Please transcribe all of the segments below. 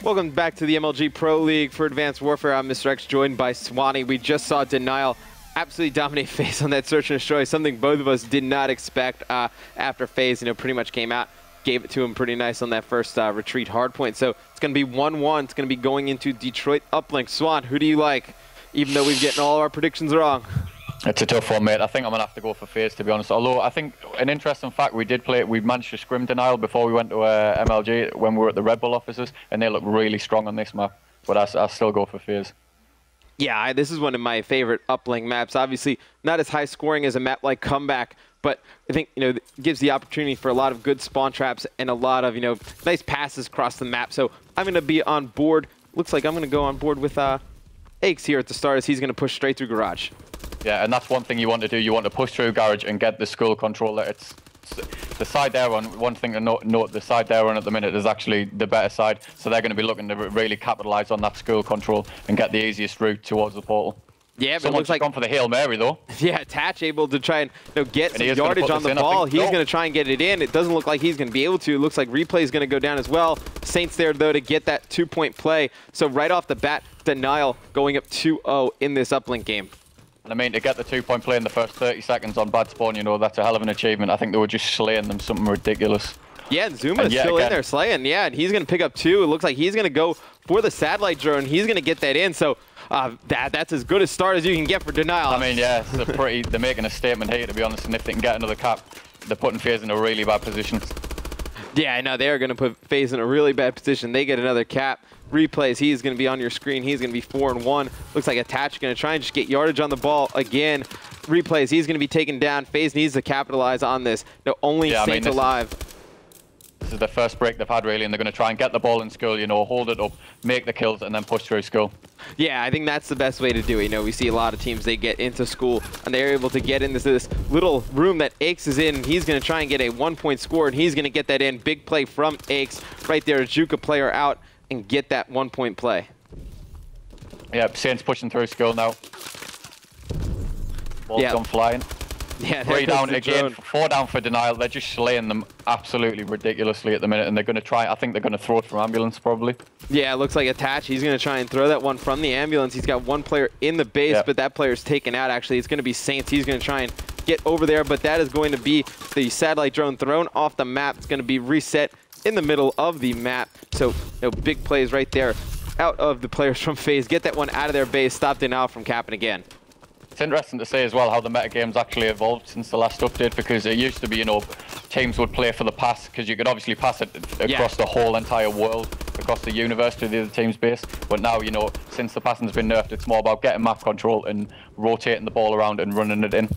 Welcome back to the MLG Pro League for Advanced Warfare. I'm Mr. X, joined by Swanee. We just saw Denial absolutely dominate FaZe on that search and destroy, something both of us did not expect after FaZe, pretty much came out, gave it to him pretty nice on that first retreat hardpoint. So it's going to be 1-1. It's going to be going into Detroit uplink. Swan, who do you like, even though we've gotten all our predictions wrong? It's a tough one, mate. I think I'm going to have to go for FaZe, to be honest. Although, I think an interesting fact, we managed to scrim Denial before we went to MLG when we were at the Red Bull offices, and they look really strong on this map. But I still go for FaZe. Yeah, this is one of my favorite uplink maps. Obviously, not as high scoring as a map like Comeback, but I think, it gives the opportunity for a lot of good spawn traps and a lot of, nice passes across the map. So I'm going to be on board. Looks like I'm going to go on board with Aches here at the start, as he's going to push straight through Garage. Yeah, and that's one thing you want to do. You want to push through Garage and get the skull controller. It's the side they're on. One thing to note, the side they're on at the minute is actually the better side. So they're going to be looking to really capitalize on that skull control and get the easiest route towards the portal. Yeah, but someone's it looks like gone for the Hail Mary, though. Yeah, Tatch able to try and get some yardage on the ball. He's going to try and get it in. It doesn't look like he's going to be able to. It looks like Replay is going to go down as well. Saints there, though, to get that 2-point play. So right off the bat, Denial going up 2-0 in this uplink game. And I mean, to get the 2-point play in the first 30 seconds on bad spawn, that's a hell of an achievement. I think they were just slaying them, something ridiculous. Yeah, and Zuma is still in there slaying. Yeah, and he's going to pick up 2. It looks like he's going to go for the satellite drone. He's going to get that in. So that's as good a start as you can get for Denial. I mean, yeah, they're making a statement here, to be honest. And if they can get another cap, they're putting FaZe in a really bad position. Yeah, I know. They are going to put FaZe in a really bad position. They get another cap. Replays, he's going to be on your screen. He's going to be 4-1. Looks like Attach going to try and just get yardage on the ball again. Replays, he's going to be taken down. FaZe needs to capitalize on this. No, only Saints alive. This is the first break they've had, really, and they're going to try and get the ball in Skull, hold it up, make the kills, and then push through Skull. Yeah, I think that's the best way to do it. We see a lot of teams, they get into School, and they're able to get into this little room that Aches is in. He's going to try and get a 1-point score, and he's going to get that in. Big play from Aches. Right there, Juka player out, and get that 1-point play. Yeah, Saints pushing through Skull now. Ball's gone flying. Yeah, 3 down again, 4 down for Denial. They're just slaying them absolutely ridiculously at the minute, and they're going to try, I think they're going to throw it from ambulance probably. Yeah, it looks like Attach. He's going to try and throw that one from the ambulance. He's got one player in the base, but that player's taken out, actually. It's going to be Saints. He's going to try and get over there, but that is going to be the satellite drone thrown off the map. It's going to be reset in the middle of the map. So, big plays right there out of the players from FaZe. Get that one out of their base. Stop Denial from capping again. It's interesting to say as well how the metagame's actually evolved since the last update, because it used to be, teams would play for the pass, because you could obviously pass it across the whole entire world, across the universe to the other team's base. But now, since the passing's been nerfed, it's more about getting map control and rotating the ball around and running it in.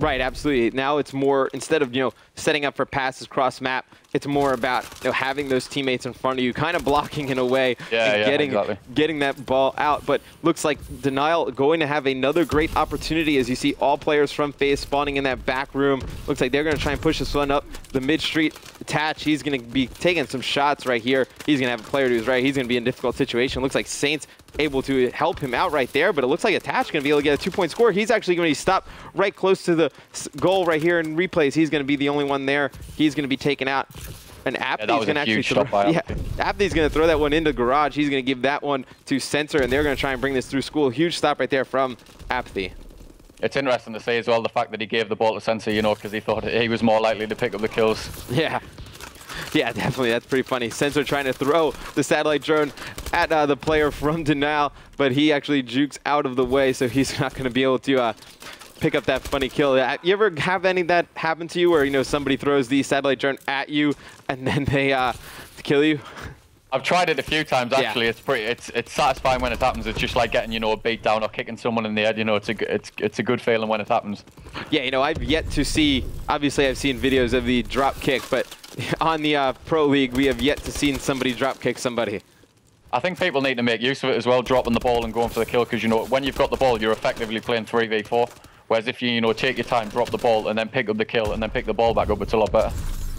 Right, absolutely. Now it's more, instead of, setting up for passes cross map, it's more about, having those teammates in front of you, kind of blocking in a way, and getting that ball out. But looks like Denial going to have another great opportunity, as you see all players from FaZe spawning in that back room. Looks like they're going to try and push this one up the mid-street. Attach, he's going to be taking some shots right here. He's going to have a player who's right. He's going to be in a difficult situation. Looks like Saints able to help him out right there, but it looks like Attach going to be able to get a 2-point score. He's actually going to be stopped right close to the goal right here in Replays. He's going to be the only one there. He's going to be taken out. And Apthy's going to actually throw, Apthy's going to throw that one into Garage. He's going to give that one to Sensor, and they're going to try and bring this through School. Huge stop right there from Apthy. It's interesting to say as well the fact that he gave the ball to Sensor, because he thought he was more likely to pick up the kills. Yeah. Yeah, definitely. That's pretty funny. Sensor trying to throw the satellite drone at the player from Denial, but he actually jukes out of the way, so he's not going to be able to pick up that funny kill. You ever have any of that happen to you where, somebody throws the satellite drone at you and then they kill you? I've tried it a few times, actually. It's satisfying when it happens. It's just like getting, a beat down or kicking someone in the head. It's a good feeling when it happens. Yeah, I've yet to see, obviously I've seen videos of the drop kick, but on the Pro League, we have yet to see somebody drop kick somebody. I think people need to make use of it as well, dropping the ball and going for the kill, because, when you've got the ball, you're effectively playing 3v4. Whereas if you, take your time, drop the ball, and then pick up the kill, and then pick the ball back up, it's a lot better.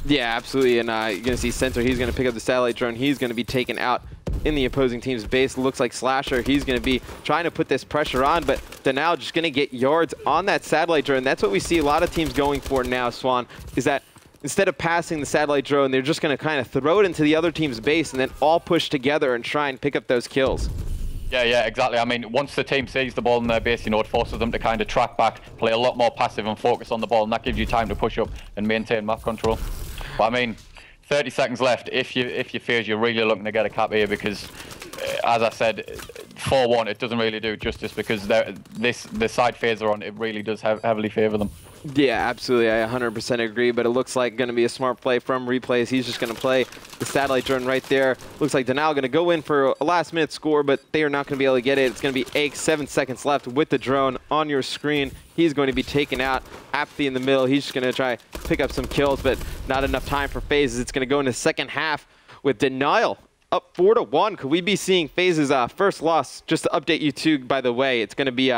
Yeah, absolutely. And you're going to see Sensor. He's going to pick up the satellite drone. He's going to be taken out in the opposing team's base. Looks like Slasher. He's going to be trying to put this pressure on, but Denial just going to get yards on that satellite drone. That's what we see a lot of teams going for now, Swan, is that instead of passing the satellite drone, they're just going to kind of throw it into the other team's base and then all push together and try and pick up those kills. Yeah, exactly. I mean, once the team sees the ball in their base, you know, it forces them to kind of track back, play a lot more passive and focus on the ball, and that gives you time to push up and maintain map control. But I mean, 30 seconds left. If you FaZe, you're really looking to get a cap here because, as I said, 4-1, it doesn't really do justice because the side FaZe are on, it really does heavily favour them. Yeah, absolutely. I 100% agree, but it looks like going to be a smart play from Replays. He's just going to play the satellite drone right there. Looks like Denial going to go in for a last-minute score, but they are not going to be able to get it. It's going to be Ake, 7 seconds left with the drone on your screen. He's going to be taken out. Apathy in the middle. He's just going to try pick up some kills, but not enough time for FaZe. It's going to go into the second half with Denial up 4-1. Could we be seeing FaZe's first loss? Just to update you too, by the way, it's going to be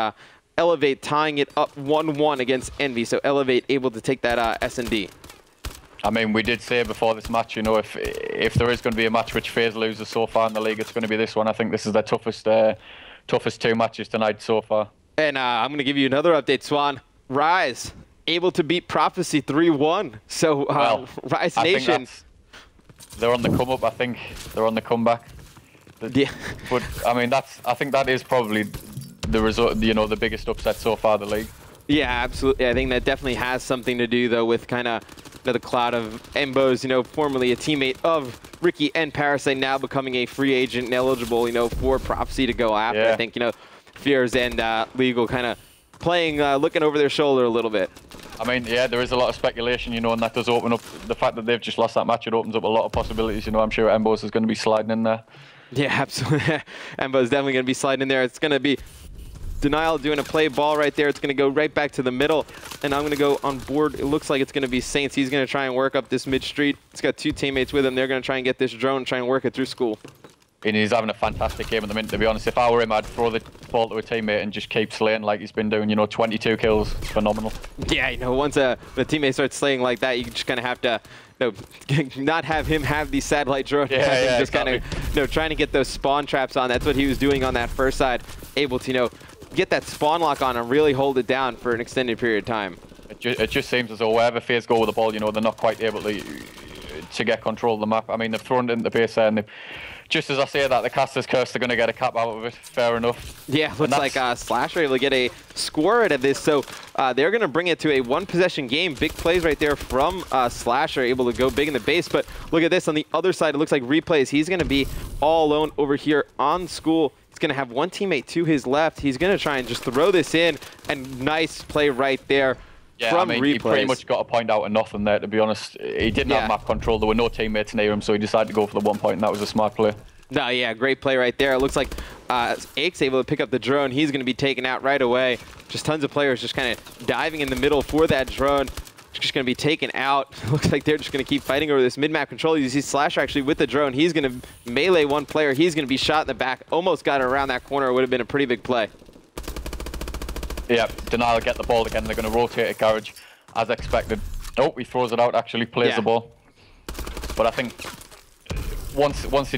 Elevate tying it up 1-1 against Envy, so Elevate able to take that S&D. I mean, we did say before this match, you know, if there is going to be a match which FaZe loses so far in the league, it's going to be this one. I think this is their toughest 2 matches tonight so far. And I'm going to give you another update, Swan. Rise able to beat Prophecy 3-1. So well, Rise Nation, they're on the come up. I think they're on the comeback. Yeah. But I mean, I think that is probably the result, you know, the biggest upset so far the league. Yeah, absolutely. I think that definitely has something to do though with kind of the cloud of Embos, you know, formerly a teammate of Ricky and Parasite, now becoming a free agent and eligible, you know, for Prophecy to go after. Yeah. I think, you know, Fears and Legal kind of playing, looking over their shoulder a little bit. I mean, yeah, there is a lot of speculation, you know, and that does open up the fact that they've just lost that match. It opens up a lot of possibilities, you know. I'm sure Embos is going to be sliding in there. Yeah, absolutely. Embos definitely going to be sliding in there. It's going to be Denial doing a play ball right there. It's going to go right back to the middle, and I'm going to go on board. It looks like it's going to be Saints. He's going to try and work up this mid-street. He's got 2 teammates with him. They're going to try and get this drone, try and work it through school. And he's having a fantastic game at the minute, to be honest. If I were him, I'd throw the ball to a teammate and just keep slaying like he's been doing, you know, 22 kills. It's phenomenal. Yeah, you know, once the teammate starts slaying like that, you just kind of have to, you know, not have him have the satellite drone. Yeah, just exactly. kind of, you know, trying to get those spawn traps on. That's what he was doing on that first side, able to, you know, get that spawn lock on and really hold it down for an extended period of time. It just seems as though wherever FaZe go with the ball, you know, they're not quite able to get control of the map. I mean, they've thrown it into the base there, and just as I say that, the caster's curse, they're going to get a cap out of it. Fair enough. Yeah, looks like Slasher able to get a score out of this, so they're going to bring it to a 1-possession game. Big plays right there from Slasher, able to go big in the base. But look at this, on the other side, it looks like Replays. He's going to be all alone over here on School. He's going to have 1 teammate to his left. He's going to try and just throw this in, and nice play right there. Yeah, I mean, he pretty much got a point out of nothing there, to be honest. He didn't have map control. There were no teammates near him, so he decided to go for the 1 point, and that was a smart play. No, yeah, great play right there. It looks like Ake's able to pick up the drone. He's going to be taken out right away. Just tons of players just kind of diving in the middle for that drone. Just going to be taken out. Looks like they're just going to keep fighting over this mid-map control. You see Slasher actually with the drone. He's going to melee 1 player. He's going to be shot in the back. Almost got it around that corner. It would have been a pretty big play. Yeah, Denial get the ball again. They're going to rotate it, Garage, as expected. Oh, he throws it out, actually plays the ball. But I think once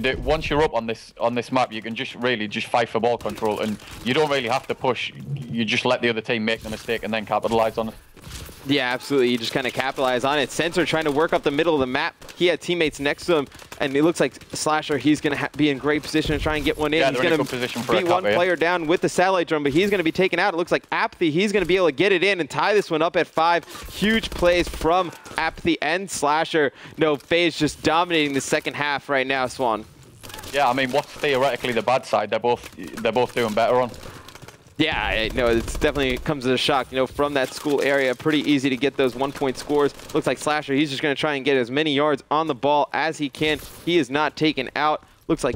you're up on this map, you can just really just fight for ball control, and you don't really have to push. You just let the other team make the mistake and then capitalize on it. Yeah, absolutely. You just kind of capitalize on it. Sensor trying to work up the middle of the map. He had teammates next to him, and it looks like Slasher, he's going to be in great position to try and get one in. Yeah, he's going to beat 1 player down with the satellite drone, but he's going to be taken out. It looks like Apathy, he's going to be able to get it in and tie this one up at 5. Huge plays from Apathy and Slasher. No, FaZe just dominating the second half right now, Swan. Yeah, I mean, what's theoretically the bad side? They're both doing better on. Yeah, no, it definitely comes as a shock. You know, from that School area, pretty easy to get those 1-point scores. Looks like Slasher, he's just going to try and get as many yards on the ball as he can. He is not taken out. Looks like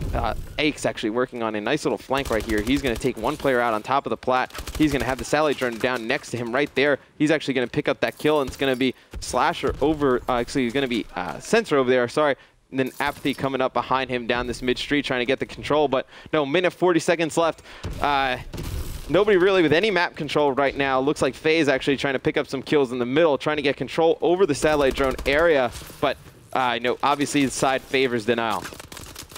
Ake's actually working on a nice little flank right here. He's going to take 1 player out on top of the plat. He's going to have the satellite drone down next to him right there. He's actually going to pick up that kill, and it's going to be Slasher over, actually, he's going to be Sensor over there, sorry. And then Apathy coming up behind him down this mid-street trying to get the control. But no, minute 40 seconds left. Nobody really with any map control right now. Looks like FaZe actually trying to pick up some kills in the middle, trying to get control over the satellite drone area. But, you know, obviously the side favors Denial.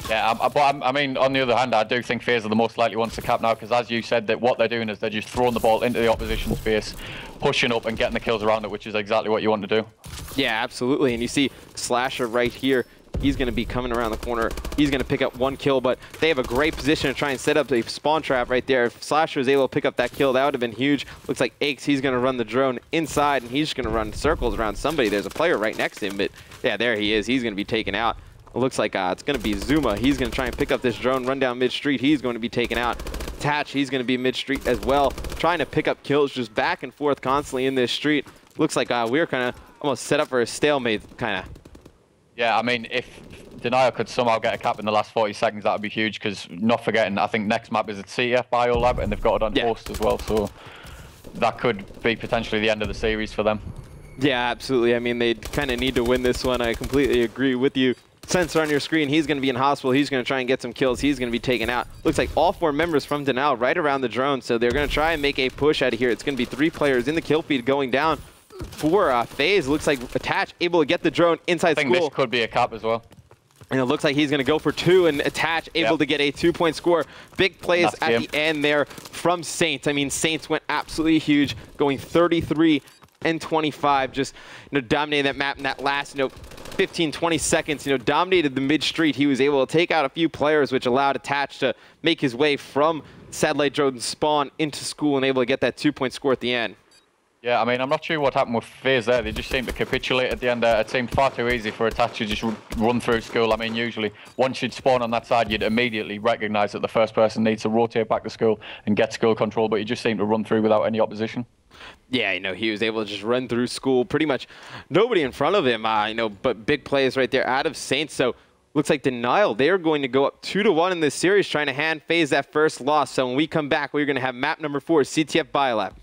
Yeah, but I mean, on the other hand, I do think FaZe are the most likely ones to cap now, because as you said, that what they're doing is they're just throwing the ball into the opposition space, pushing up and getting the kills around it, which is exactly what you want to do. Yeah, absolutely. And you see Slasher right here. He's going to be coming around the corner. He's going to pick up 1 kill, but they have a great position to try and set up a spawn trap right there. If Slasher was able to pick up that kill, that would have been huge. Looks like Aches, he's going to run the drone inside, and he's just going to run circles around somebody. There's a player right next to him, but yeah, there he is. He's going to be taken out. It looks like it's going to be Zuma. He's going to try and pick up this drone, run down mid-street. He's going to be taken out. Tatch, he's going to be mid-street as well, trying to pick up kills just back and forth constantly in this street. Looks like we're kind of almost set up for a stalemate, kind of. Yeah, I mean, if Denial could somehow get a cap in the last 40 seconds, that would be huge, because not forgetting, I think next map is at CTF Biolab, and they've got it on host as well, so that could be potentially the end of the series for them. Yeah, absolutely. I mean, they kind of need to win this one. I completely agree with you. Sensor on your screen, he's going to be in hospital. He's going to try and get some kills. He's going to be taken out. Looks like all 4 members from Denial right around the drone, so they're going to try and make a push out of here. It's going to be 3 players in the kill feed going down for FaZe. Looks like Attach able to get the drone inside school. I think this could be a cap as well. And it looks like he's going to go for 2, and Attach able to get a 2-point score. Big plays at the end there from Saints. I mean, Saints went absolutely huge, going 33 and 25, just dominating that map in that last 15, 20 seconds, dominated the mid-street. He was able to take out a few players, which allowed Attach to make his way from Satellite Drone spawn into school and able to get that 2-point score at the end. Yeah, I mean, I'm not sure what happened with FaZe there. They just seemed to capitulate at the end there. It seemed far too easy for Attach to just run through school. I mean, usually, once you'd spawn on that side, you'd immediately recognize that the first person needs to rotate back to school and get school control, but he just seemed to run through without any opposition. Yeah, he was able to just run through school. Pretty much nobody in front of him, but big plays right there out of Saints. So looks like Denial, they are going to go up 2-1 in this series, trying to hand FaZe that first loss. So when we come back, we're going to have map number 4, CTF Biolab.